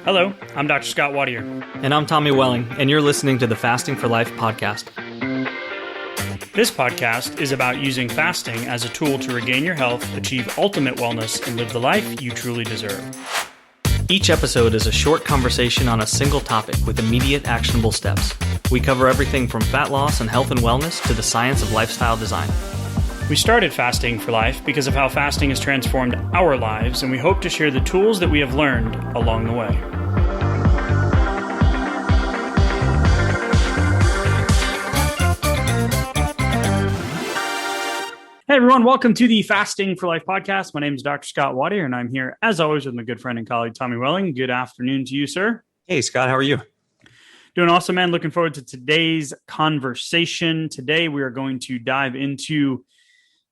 Hello, I'm Dr. Scott Wadier. And I'm Tommy Welling, and you're listening to the Fasting for Life podcast. This podcast is about using fasting as a tool to regain your health, achieve ultimate wellness, and live the life you truly deserve. Each episode is a short conversation on a single topic with immediate actionable steps. We cover everything from fat loss and health and wellness to the science of lifestyle design. We started Fasting for Life because of how fasting has transformed our lives, and we hope to share the tools that we have learned along the way. Hey everyone, welcome to the Fasting for Life podcast. My name is Dr. Scott Wadier, and I'm here as always with my good friend and colleague, Tommy Welling. Good afternoon to you, sir. Hey, Scott, how are you? Doing awesome, man. Looking forward to today's conversation. Today, we are going to dive into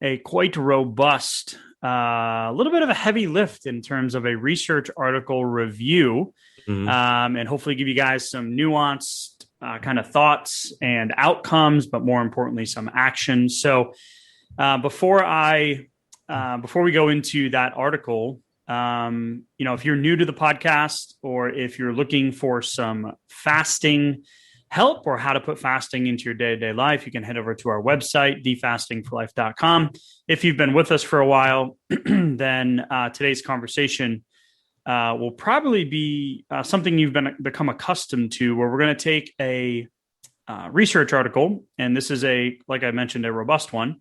a quite robust, little bit of a heavy lift in terms of a research article review, and hopefully give you guys some nuanced kind of thoughts and outcomes, but more importantly, some action. So before we go into that article, if you're new to the podcast or if you're looking for some fasting help or how to put fasting into your day-to-day life, you can head over to our website, thefastingforlife.com. If you've been with us for a while, then today's conversation will probably be something you've become accustomed to, where we're going to take a research article, and this is like I mentioned, a robust one.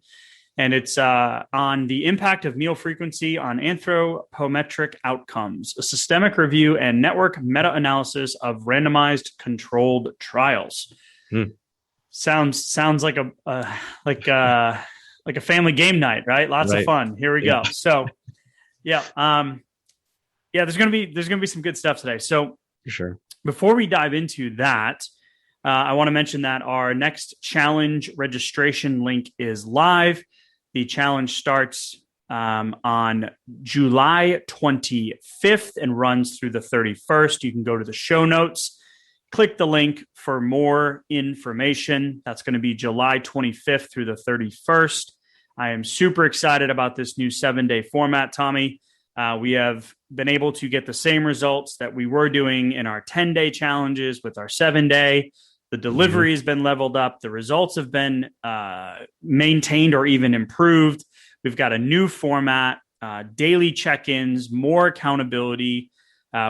And it's on the impact of meal frequency on anthropometric outcomes, a systemic review and network meta-analysis of randomized controlled trials. Sounds like a family game night, right? Lots of fun. Here we go. So, there's gonna be some good stuff today. So, for sure. Before we dive into that, I want to mention that our next challenge registration link is live. The challenge starts on July 25th and runs through the 31st. You can go to the show notes, click the link for more information. That's going to be July 25th through the 31st. I am super excited about this new 7-day format, Tommy. We have been able to get the same results that we were doing in our 10-day challenges with our 7-day. The delivery has been leveled up. The results have been maintained or even improved. We've got a new format, daily check-ins, more accountability.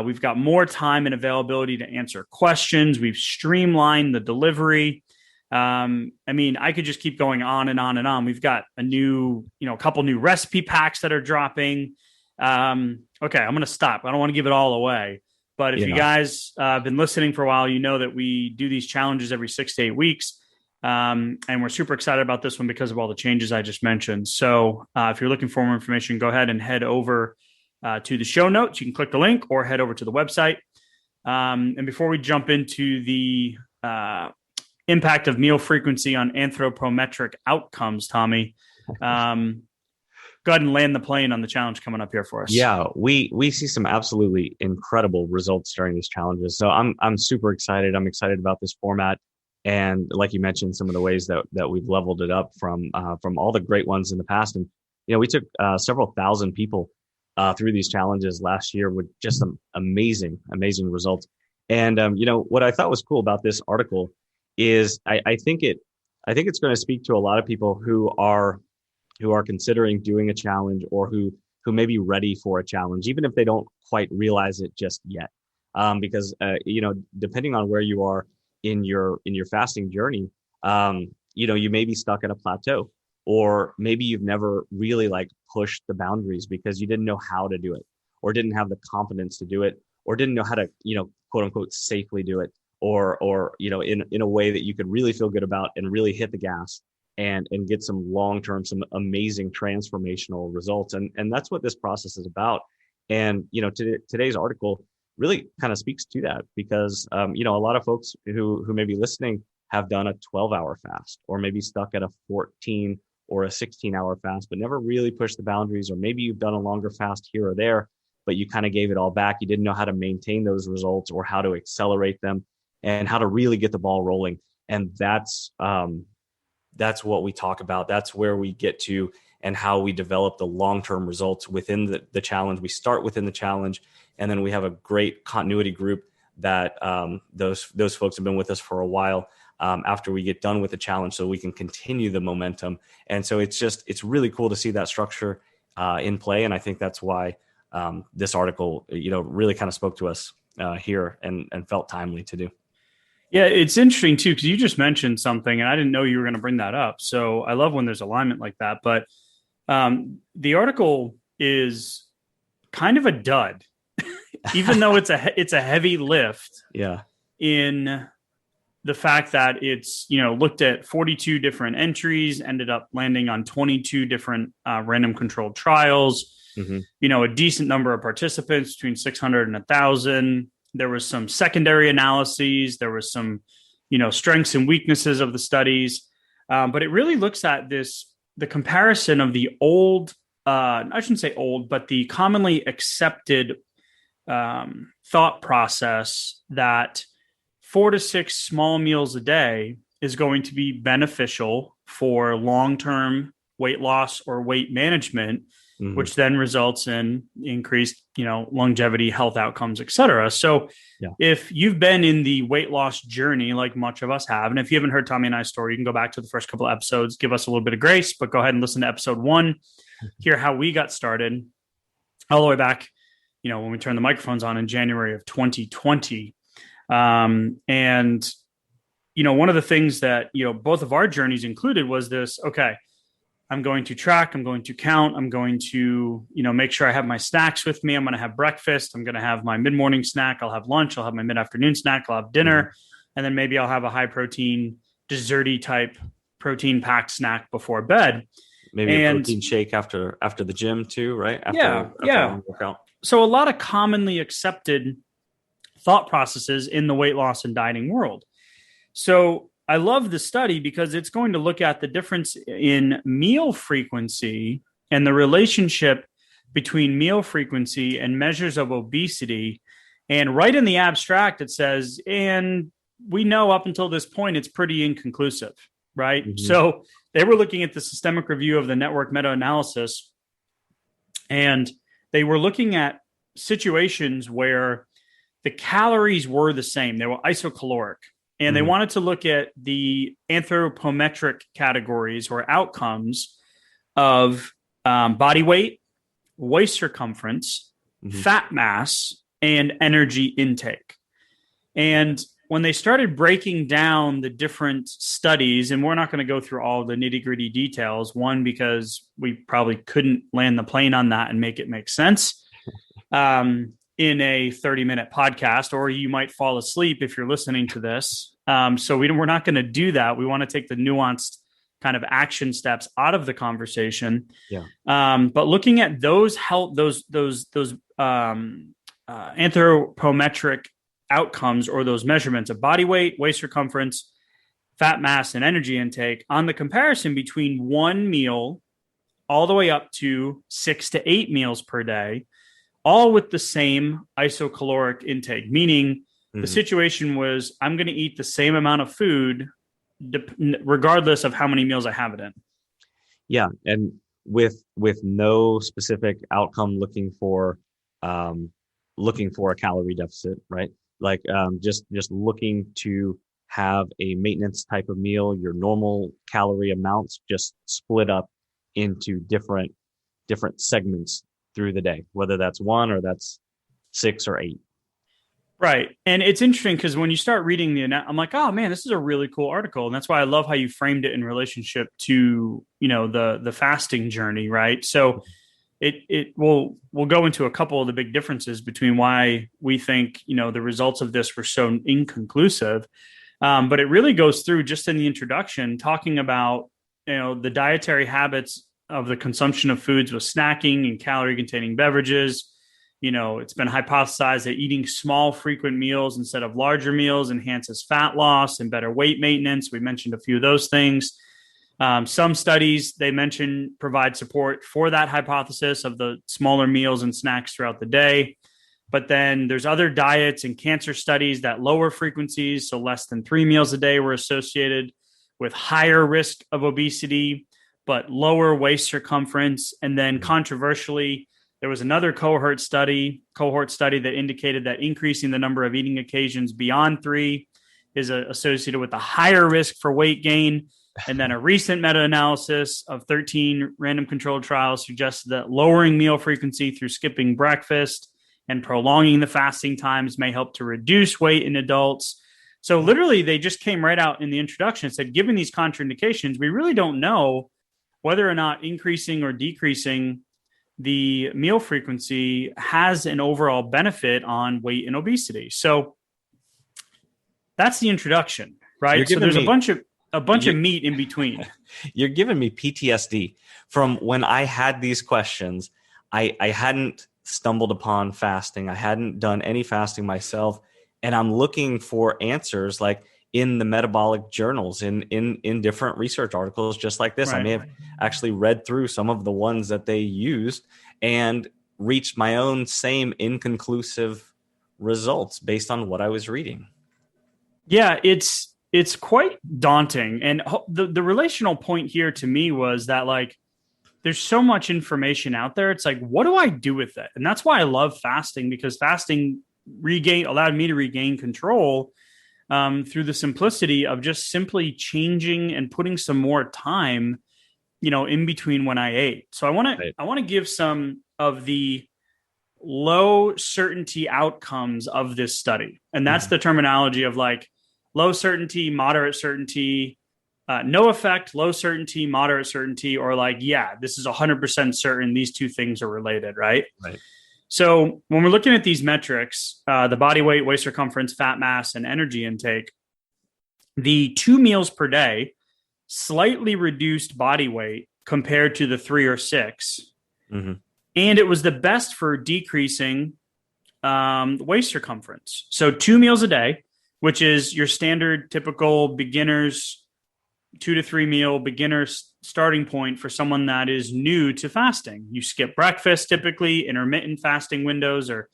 We've got more time and availability to answer questions. We've streamlined the delivery. I could just keep going on and on and on. We've got a couple new recipe packs that are dropping. Okay, I'm going to stop. I don't want to give it all away. But if you guys have been listening for a while, you know that we do these challenges every 6 to 8 weeks. And we're super excited about this one because of all the changes I just mentioned. So if you're looking for more information, go ahead and head over to the show notes. You can click the link or head over to the website. And before we jump into the impact of meal frequency on anthropometric outcomes, Tommy, go ahead and land the plane on the challenge coming up here for us. Yeah, we see some absolutely incredible results during these challenges. So I'm super excited. I'm excited about this format. And like you mentioned, some of the ways that we've leveled it up from all the great ones in the past. And, we took several thousand people through these challenges last year with just some amazing results. And, what I thought was cool about this article is I think it's going to speak to a lot of people who are considering doing a challenge or who may be ready for a challenge, even if they don't quite realize it just yet. Because depending on where you are in your fasting journey, you may be stuck at a plateau, or maybe you've never really pushed the boundaries because you didn't know how to do it, or didn't have the confidence to do it, or didn't know how to, quote unquote, safely do it, or in a way that you could really feel good about and really hit the gas and get some long-term, some amazing transformational results. And that's what this process is about. And, today's article really kind of speaks to that because, a lot of folks who may be listening have done a 12-hour fast, or maybe stuck at a 14 or a 16-hour fast, but never really pushed the boundaries. Or maybe you've done a longer fast here or there, but you kind of gave it all back. You didn't know how to maintain those results or how to accelerate them and how to really get the ball rolling. And that's what we talk about. That's where we get to and how we develop the long-term results within the challenge. We start within the challenge, and then we have a great continuity group that those folks have been with us for a while after we get done with the challenge, so we can continue the momentum. And so it's really cool to see that structure in play. And I think that's why this article, really kind of spoke to us here and felt timely to do. Yeah, it's interesting too, because you just mentioned something and I didn't know you were going to bring that up. So I love when there's alignment like that. But the article is kind of a dud, even though it's a heavy lift. Yeah. In the fact that it's, looked at 42 different entries, ended up landing on 22 different random controlled trials, a decent number of participants, between 600 and 1,000. There was some secondary analyses. There was some, strengths and weaknesses of the studies. But it really looks at the comparison of the old, I shouldn't say old, but the commonly accepted thought process that 4 to 6 small meals a day is going to be beneficial for long-term weight loss or weight management, which then results in increased, longevity, health outcomes, et cetera. So if you've been in the weight loss journey, like much of us have, and if you haven't heard Tommy and I's story, you can go back to the first couple of episodes, give us a little bit of grace, but go ahead and listen to episode 1, hear how we got started all the way back, when we turned the microphones on in January of 2020. And one of the things that, both of our journeys included was this, okay, I'm going to track, I'm going to count, I'm going to, make sure I have my snacks with me. I'm going to have breakfast. I'm going to have my mid-morning snack. I'll have lunch. I'll have my mid-afternoon snack. I'll have dinner. And then maybe I'll have a high protein, desserty type protein packed snack before bed. Maybe a protein shake after the gym too, right? After workout. So a lot of commonly accepted thought processes in the weight loss and dieting world. So I love the study because it's going to look at the difference in meal frequency and the relationship between meal frequency and measures of obesity. And right in the abstract, it says, and we know up until this point, it's pretty inconclusive, right? So they were looking at the systemic review of the network meta-analysis, and they were looking at situations where the calories were the same. They were isocaloric. And they wanted to look at the anthropometric categories or outcomes of body weight, waist circumference, fat mass, and energy intake. And when they started breaking down the different studies, and we're not going to go through all the nitty-gritty details, one, because we probably couldn't land the plane on that and make it make sense. In a 30-minute podcast, or you might fall asleep if you're listening to this. So we're not going to do that. We want to take the nuanced kind of action steps out of the conversation. But looking at those anthropometric outcomes, or those measurements of body weight, waist circumference, fat mass, and energy intake, on the comparison between one meal all the way up to 6 to 8 meals per day, all with the same isocaloric intake, meaning the situation was, I'm going to eat the same amount of food regardless of how many meals I have it in. Yeah. And with no specific outcome looking for a calorie deficit, right? Like just looking to have a maintenance type of meal, your normal calorie amounts just split up into different segments through the day, whether that's 1 or that's 6 or 8. Right. And it's interesting because when you start reading I'm like, oh man, this is a really cool article. And that's why I love how you framed it in relationship to, the fasting journey. Right. So we'll go into a couple of the big differences between why we think, the results of this were so inconclusive. But it really goes through, just in the introduction, talking about, the dietary habits of the consumption of foods with snacking and calorie containing beverages. It's been hypothesized that eating small, frequent meals instead of larger meals enhances fat loss and better weight maintenance. We mentioned a few of those things. Some studies, they mention, provide support for that hypothesis of the smaller meals and snacks throughout the day. But then there's other diets and cancer studies that lower frequencies, so less than 3 meals a day, were associated with higher risk of obesity. but lower waist circumference. And then controversially, there was another cohort study that indicated that increasing the number of eating occasions beyond 3 is associated with a higher risk for weight gain. And then a recent meta-analysis of 13 random controlled trials suggested that lowering meal frequency through skipping breakfast and prolonging the fasting times may help to reduce weight in adults. So literally, they just came right out in the introduction and said, given these contraindications, we really don't know whether or not increasing or decreasing the meal frequency has an overall benefit on weight and obesity. So that's the introduction, right? So there's a bunch of meat in between. You're giving me PTSD from when I had these questions. I hadn't stumbled upon fasting. I hadn't done any fasting myself. And I'm looking for answers like in the metabolic journals, in different research articles, just like this. Right. I may have actually read through some of the ones that they used and reached my own same inconclusive results based on what I was reading. Yeah, it's quite daunting. And the relational point here to me was that, like, there's so much information out there. It's like, what do I do with it? And that's why I love fasting, because fasting allowed me to regain control through the simplicity of just simply changing and putting some more time, in between when I ate. So I want to give some of the low certainty outcomes of this study. And that's the terminology of like low certainty, moderate certainty, no effect, low certainty, moderate certainty, or like, yeah, this is 100% certain. These two things are related, right? Right. So when we're looking at these metrics, the body weight, waist circumference, fat mass, and energy intake, the 2 meals per day slightly reduced body weight compared to the 3 or 6. Mm-hmm. And it was the best for decreasing waist circumference. So 2 meals a day, which is your standard, typical beginners, 2 to 3 meal beginner's starting point for someone that is new to fasting. You skip breakfast, typically. Intermittent fasting windows are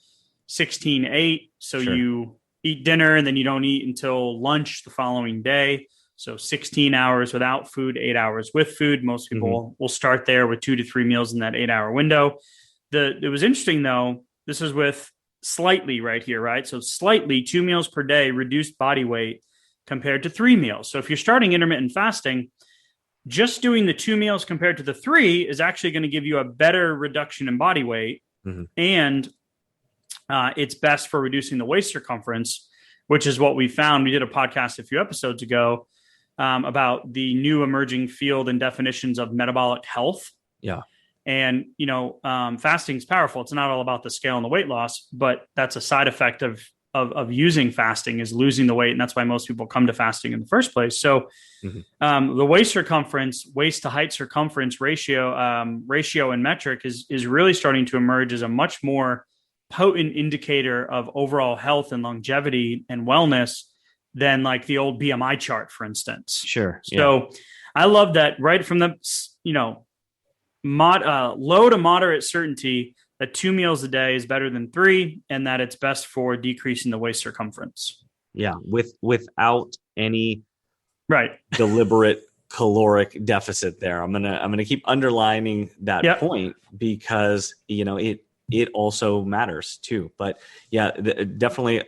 16-8. So sure. You eat dinner and then you don't eat until lunch the following day. So 16 hours without food, 8 hours with food. Most people will start there with 2 to 3 meals in that 8-hour window. It was interesting, though. This is with slightly right here, right? So slightly 2 meals per day reduced body weight compared to 3 meals. So if you're starting intermittent fasting, just doing the 2 meals compared to the 3 is actually going to give you a better reduction in body weight. And it's best for reducing the waist circumference, which is what we found. We did a podcast a few episodes ago about the new emerging field and definitions of metabolic health. Yeah. And, fasting is powerful. It's not all about the scale and the weight loss, but that's a side effect of using fasting, is losing the weight. And that's why most people come to fasting in the first place. So the waist to height circumference ratio and metric is really starting to emerge as a much more potent indicator of overall health and longevity and wellness than like the old BMI chart, for instance. Sure. So I love that right from the, low to moderate certainty that 2 meals a day is better than 3, and that it's best for decreasing the waist circumference. Yeah. Without any deliberate caloric deficit there. I'm going to keep underlining that point because, it also matters too. But yeah, definitely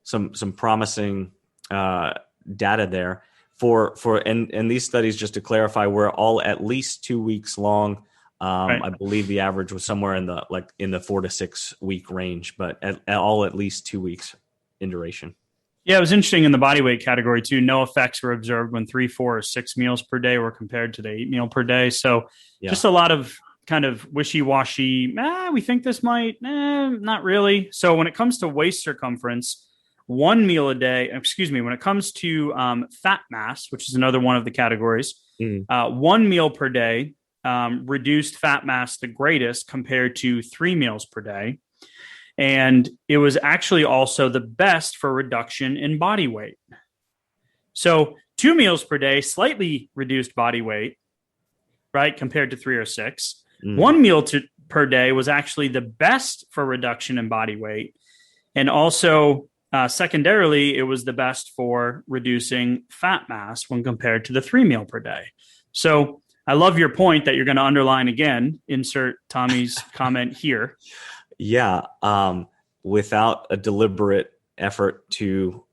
some promising data there and these studies, just to clarify, were all at least 2 weeks long. I believe the average was somewhere in the 4 to 6 week range, but at least 2 weeks in duration. Yeah, it was interesting in the body weight category too. No effects were observed when 3, 4, or 6 meals per day were compared to the 8 meal per day. So just a lot of kind of wishy-washy. We think this might, not really. So when it comes to waist circumference, 1 meal a day, when it comes to fat mass, which is another one of the categories, 1 meal per day reduced fat mass the greatest compared to 3 meals per day. And it was actually also the best for reduction in body weight. So 2 meals per day slightly reduced body weight, right, compared to 3 or 6. 1 meal per day was actually the best for reduction in body weight. And also, secondarily, it was the best for reducing fat mass when compared to the 3 meal per day. So I love your point that you're going to underline again. Insert Tommy's comment here. Yeah. Without a deliberate effort to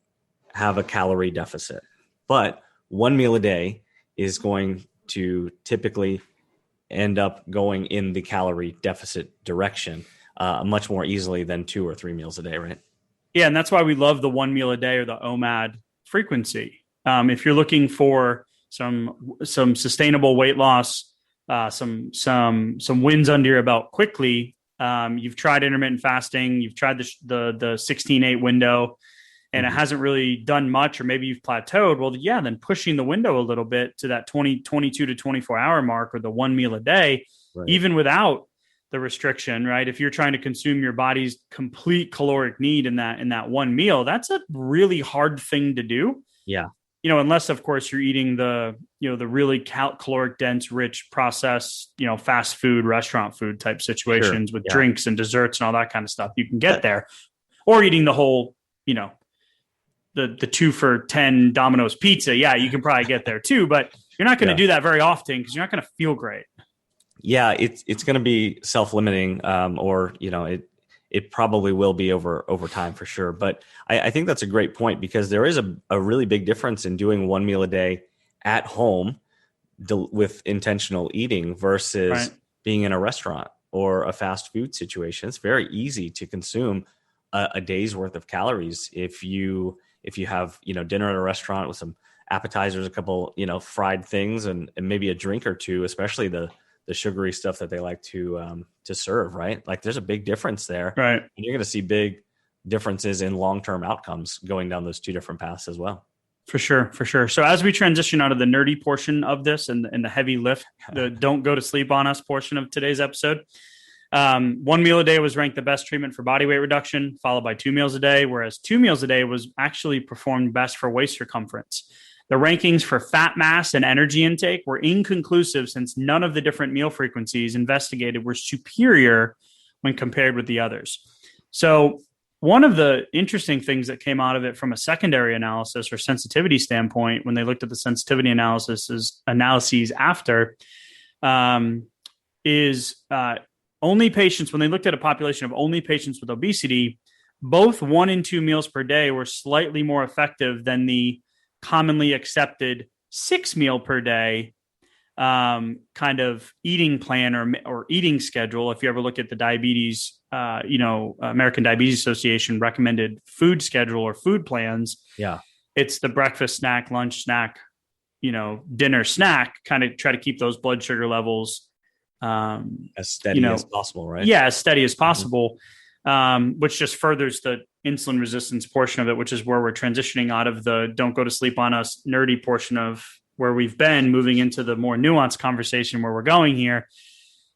have a calorie deficit. But one meal a day is going to typically end up going in the calorie deficit direction much more easily than 2 or 3 meals a day, right? Yeah, and that's why we love the 1 meal a day or the OMAD frequency. If you're looking for some sustainable weight loss, some wins under your belt quickly, you've tried intermittent fasting, you've tried the 16-8 window, and it hasn't really done much, or maybe you've plateaued. Well, yeah, then pushing the window a little bit to that 22 to 24 hour mark, or the 1 meal a day, right, even without the restriction, right? If you're trying to consume your body's complete caloric need in that 1 meal, that's a really hard thing to do. Yeah. Unless of course you're eating the really caloric dense, rich, processed, fast food, restaurant food type situations with drinks and desserts and all that kind of stuff, you can get there, or eating the whole, the 2 for $10 Domino's pizza. Yeah, you can probably get there too, but you're not going to do that very often because you're not going to feel great. Yeah, it's going to be self-limiting, or it probably will be over time for sure. But I think that's a great point, because there is a really big difference in doing 1 meal a day at home with intentional eating versus being in a restaurant or a fast food situation. It's very easy to consume a day's worth of calories if you have dinner at a restaurant with some appetizers, a couple fried things, and maybe a drink or two, especially the sugary stuff that they like to serve, right? Like there's a big difference there. Right. And you're going to see big differences in long-term outcomes going down those 2 different paths as well. For sure. So as we transition out of the nerdy portion of this and the heavy lift, the don't go to sleep on us portion of today's episode, 1 meal a day was ranked the best treatment for body weight reduction, followed by 2 meals a day, whereas 2 meals a day was actually performed best for waist circumference. The rankings for fat mass and energy intake were inconclusive, since none of the different meal frequencies investigated were superior when compared with the others. So one of the interesting things that came out of it from a secondary analysis or sensitivity standpoint, when they looked at the sensitivity analyses after, is only patients, when they looked at a population of only patients with obesity, both 1 and 2 meals per day were slightly more effective than the commonly accepted 6 meal per day kind of eating plan or eating schedule. If you ever look at the diabetes, American Diabetes Association recommended food schedule or food plans. Yeah. It's the breakfast snack, lunch snack, dinner snack, kind of try to keep those blood sugar levels as steady as possible, right? Yeah, as steady as possible. Which just furthers the insulin resistance portion of it, which is where we're transitioning out of the don't go to sleep on us nerdy portion of where we've been, moving into the more nuanced conversation where we're going here.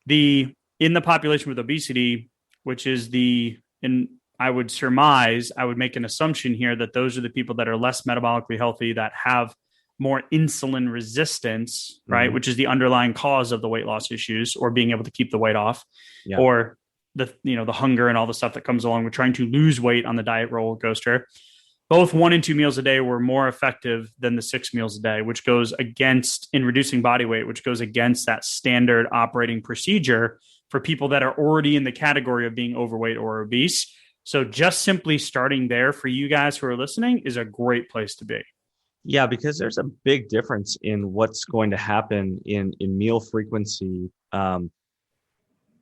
In the population with obesity, which is I would make an assumption here that those are the people that are less metabolically healthy, that have more insulin resistance, right? Which is the underlying cause of the weight loss issues, or being able to keep the weight off, or the hunger and all the stuff that comes along with trying to lose weight on the diet roller coaster. Both 1 and 2 meals a day were more effective than the 6 meals a day, which goes against, in reducing body weight, which goes against that standard operating procedure for people that are already in the category of being overweight or obese. So just simply starting there for you guys who are listening is a great place to be. Yeah, because there's a big difference in what's going to happen in meal frequency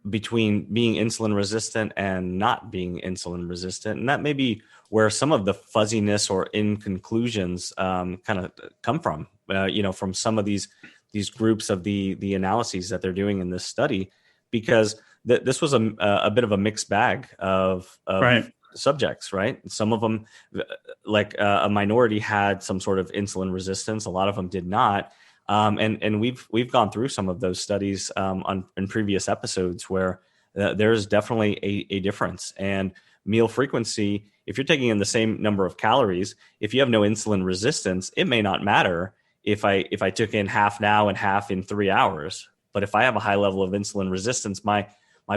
between being insulin resistant and not being insulin resistant. And that may be where some of the fuzziness or inconclusions kind of come from, from some of these groups of the analyses that they're doing in this study, because this was a bit of a mixed bag of subjects, right? Some of them, like a minority, had some sort of insulin resistance. A lot of them did not. And we've gone through some of those studies in previous episodes where there's definitely a difference. And meal frequency, if you're taking in the same number of calories, if you have no insulin resistance, it may not matter if I took in half now and half in 3 hours. But if I have a high level of insulin resistance, my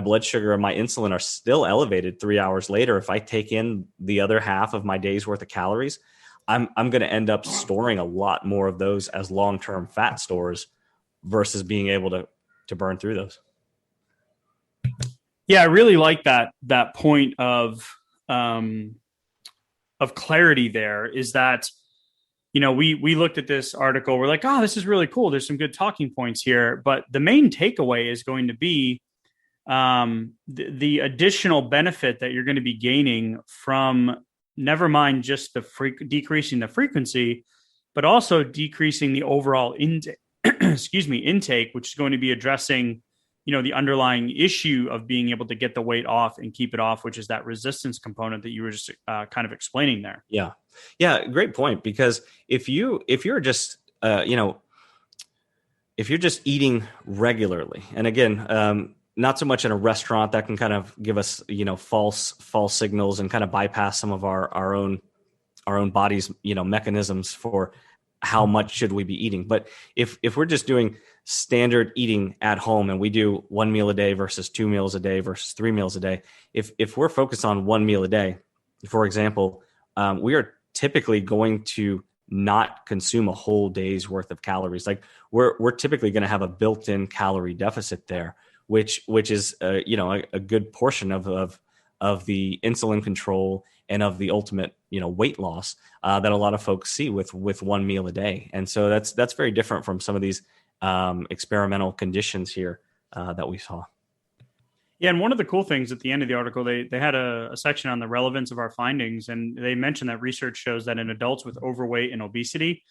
blood sugar and my insulin are still elevated 3 hours later. If I take in the other half of my day's worth of calories, I'm going to end up storing a lot more of those as long-term fat stores versus being able to burn through those. Yeah, I really like that point of clarity there, is that, we looked at this article, we're like, oh, this is really cool. There's some good talking points here. But the main takeaway is going to be the additional benefit that you're going to be gaining from, never mind just decreasing the frequency, but also decreasing the overall intake, which is going to be addressing, the underlying issue of being able to get the weight off and keep it off, which is that resistance component that you were just kind of explaining there. Yeah. Yeah. Great point. Because if you're just, if you're just eating regularly, and again, not so much in a restaurant, that can kind of give us, false signals and kind of bypass some of our own body's, mechanisms for how much should we be eating. But if we're just doing standard eating at home, and we do 1 meal a day versus 2 meals a day versus 3 meals a day, if we're focused on 1 meal a day, for example, we are typically going to not consume a whole day's worth of calories. Like we're typically going to have a built-in calorie deficit there, which is a good portion of the insulin control and of the ultimate weight loss that a lot of folks see with 1 meal a day. And so that's very different from some of these experimental conditions here that we saw. Yeah, and one of the cool things at the end of the article, they had a section on the relevance of our findings, and they mentioned that research shows that in adults with overweight and obesity,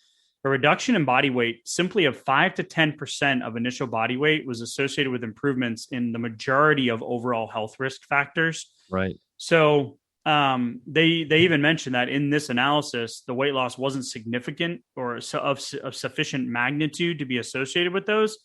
a reduction in body weight simply of 5 to 10% of initial body weight was associated with improvements in the majority of overall health risk factors. Right. So they even mentioned that in this analysis, the weight loss wasn't significant or of sufficient magnitude to be associated with those.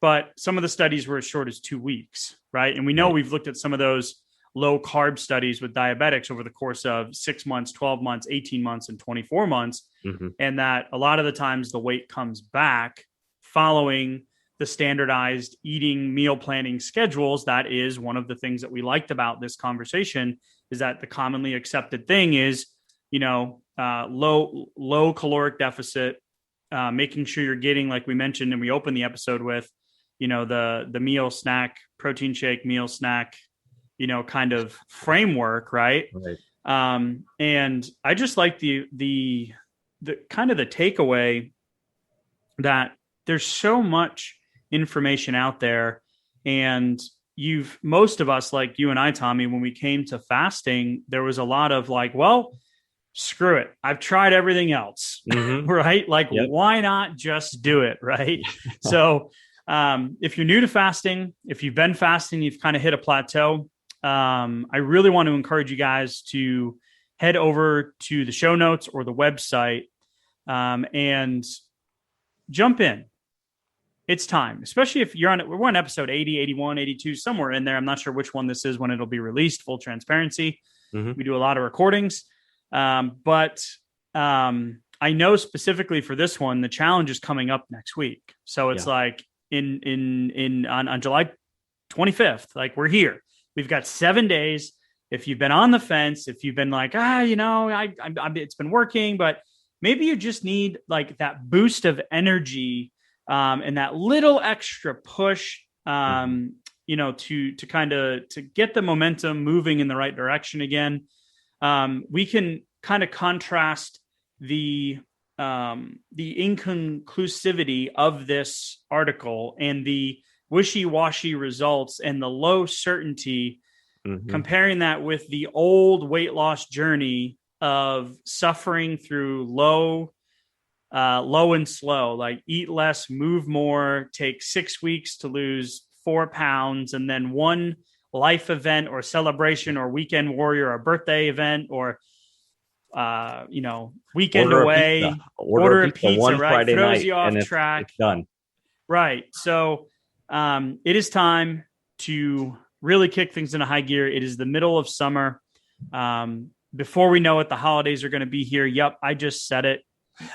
But some of the studies were as short as 2 weeks, right? And we know we've looked at some of those low carb studies with diabetics over the course of 6 months, 12 months, 18 months, and 24 months. Mm-hmm. And that a lot of the times the weight comes back following the standardized eating meal planning schedules. That is one of the things that we liked about this conversation, is that the commonly accepted thing is, low caloric deficit, making sure you're getting, like we mentioned, and we opened the episode with, the meal snack, protein shake, meal snack, kind of framework. Right. And I just like the kind of the takeaway that there's so much information out there, and most of us, like you and I, Tommy, when we came to fasting, there was a lot of like, well, screw it, I've tried everything else. Mm-hmm. Right. Like, Why not just do it? Right. So, if you're new to fasting, if you've been fasting, you've kind of hit a plateau. I really want to encourage you guys to head over to the show notes or the website, and jump in. It's time, especially if you're we're on episode 80, 81, 82, somewhere in there. I'm not sure which one this is when it'll be released, full transparency. Mm-hmm. We do a lot of recordings. But I know specifically for this one, the challenge is coming up next week. So it's like on July 25th, like we're here. We've got 7 days. If you've been on the fence, if you've been like, it's been working, but maybe you just need like that boost of energy, and that little extra push, to kind of to get the momentum moving in the right direction again. We can kind of contrast the inconclusivity of this article and the wishy-washy results and the low certainty, comparing that with the old weight loss journey of suffering through low and slow, like eat less, move more, take 6 weeks to lose 4 pounds, and then one life event or celebration or weekend warrior or birthday event or weekend away, order a pizza, one right? Friday Throws night, you off and track. It's done. Right. So it is time to really kick things into high gear. It is the middle of summer. Before we know it, the holidays are going to be here. Yep, I just said it.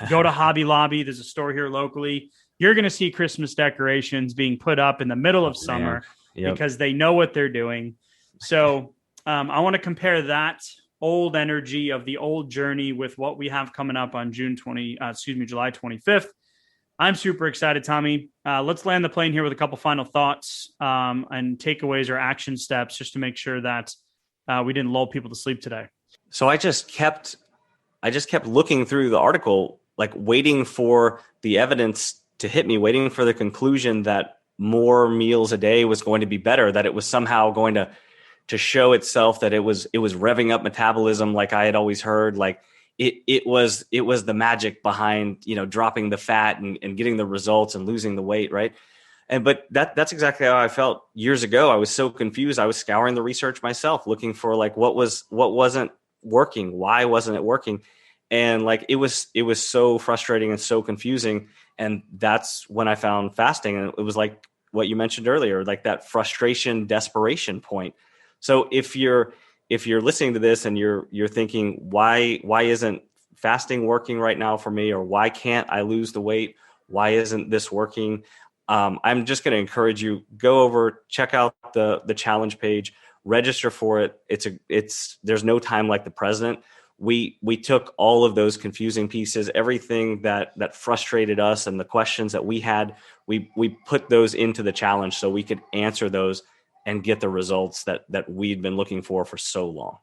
Go to Hobby Lobby. There's a store here locally. You're going to see Christmas decorations being put up in the middle of summer because they know what they're doing. So I want to compare that old energy of the old journey with what we have coming up on July 25th. I'm super excited, Tommy. Let's land the plane here with a couple final thoughts and takeaways or action steps just to make sure that we didn't lull people to sleep today. So I just kept looking through the article, like waiting for the evidence to hit me, waiting for the conclusion that more meals a day was going to be better, that it was somehow going to show itself that it was revving up metabolism, like I had always heard. Like it was the magic behind, dropping the fat and getting the results and losing the weight, right? But that's exactly how I felt years ago. I was so confused. I was scouring the research myself, looking for like what wasn't working, why wasn't it working, and like it was so frustrating and so confusing. And that's when I found fasting, and it was like what you mentioned earlier, like that frustration, desperation point. So if you're listening to this and you're thinking, why isn't fasting working right now for me, or why can't I lose the weight? Why isn't this working? I'm just going to encourage you, go over, check out the challenge page, register for it. There's no time like the present. We took all of those confusing pieces, everything that frustrated us and the questions that we had, we put those into the challenge so we could answer those and get the results that we'd been looking for so long.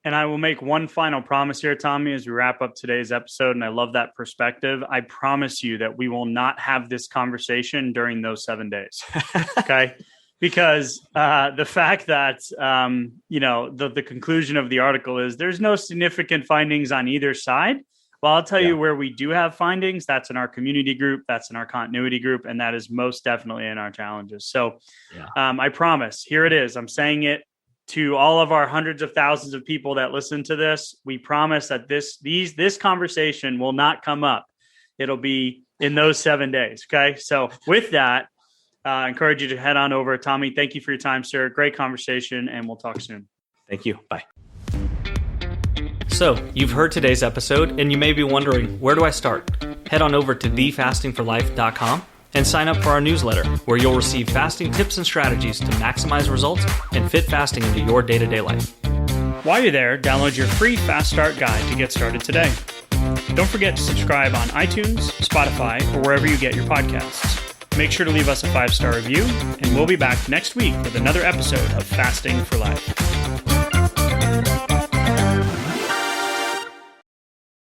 And I will make one final promise here, Tommy, as we wrap up today's episode. And I love that perspective. I promise you that we will not have this conversation during those 7 days. Okay. Because the fact that, the conclusion of the article is there's no significant findings on either side. Well, I'll tell you where we do have findings. That's in our community group. That's in our continuity group. And that is most definitely in our challenges. So I promise, here it is. I'm saying it to all of our hundreds of thousands of people that listen to this. We promise that this conversation will not come up. It'll be in those 7 days. Okay. So with that, I encourage you to head on over. Tommy, thank you for your time, sir. Great conversation, and we'll talk soon. Thank you. Bye. So, you've heard today's episode, and you may be wondering, where do I start? Head on over to thefastingforlife.com and sign up for our newsletter, where you'll receive fasting tips and strategies to maximize results and fit fasting into your day-to-day life. While you're there, download your free Fast Start guide to get started today. Don't forget to subscribe on iTunes, Spotify, or wherever you get your podcasts. Make sure to leave us a 5-star review, and we'll be back next week with another episode of Fasting for Life.